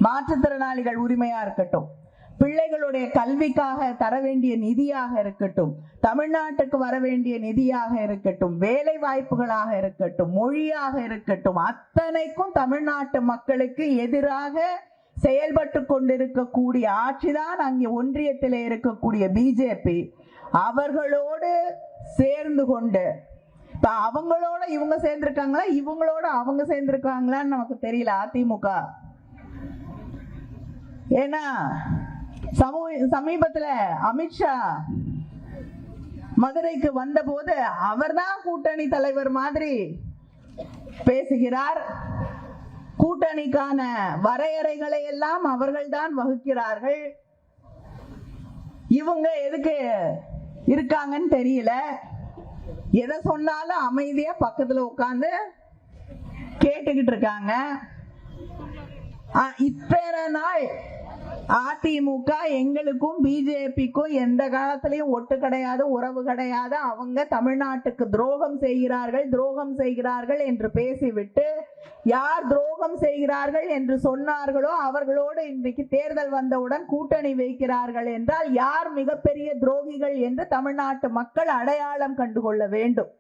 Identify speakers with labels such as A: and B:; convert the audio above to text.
A: மாற்றுத்திறனாளிகள் உரிமையா இருக்கட்டும், பிள்ளைகளுடைய கல்விக்காக தர வேண்டிய நிதியாக இருக்கட்டும், தமிழ்நாட்டுக்கு வர வேண்டிய நிதியாக இருக்கட்டும், வேலை வாய்ப்புகளாக இருக்கட்டும், மொழியாக இருக்கட்டும், அத்தனைக்கும் தமிழ்நாட்டு மக்களுக்கு எதிராக செயல்பட்டு கொண்டிருக்கக்கூடிய ஆட்சிதான் அங்கே ஒன்றியத்தில் இருக்கக்கூடிய பிஜேபி. அவர்களோடு சேர்ந்து கொண்டு இப்ப அவங்களோட இவங்க சேர்ந்திருக்காங்களா, இவங்களோட அவங்க சேர்ந்திருக்காங்களான்னு நமக்கு தெரியல அதிமுக. ஏன்னா சமீபத்துல அமித்ஷா மதுரைக்கு வந்த போது அவர்தான் கூட்டணி தலைவர் மாதிரி பேசுகிறார். கூட்டணிக்கான வரையறைகளை எல்லாம் அவர்கள்தான் வகுக்கிறார்கள். இவங்க எதுக்கு இருக்காங்கன்னு தெரியல. எதை சொன்னாலும் அமைதியா பக்கத்துல உட்கார்ந்து கேட்டுக்கிட்டு இருக்காங்க. இத்தனை நாள் அதிமுக எங்களுக்கும் பிஜேபிக்கும் எந்த காலத்திலையும் ஒட்டு கிடையாது, உறவு கிடையாது, அவங்க தமிழ்நாட்டுக்கு துரோகம் செய்கிறார்கள் என்று பேசிவிட்டு யார் துரோகம் செய்கிறார்கள் என்று சொன்னார்களோ அவர்களோடு இன்றைக்கு தேர்தல் வந்தவுடன் கூட்டணி வைக்கிறார்கள் என்றால் யார் மிகப்பெரிய துரோகிகள் என்று தமிழ்நாட்டு மக்கள் அடையாளம் கண்டுகொள்ள வேண்டும்.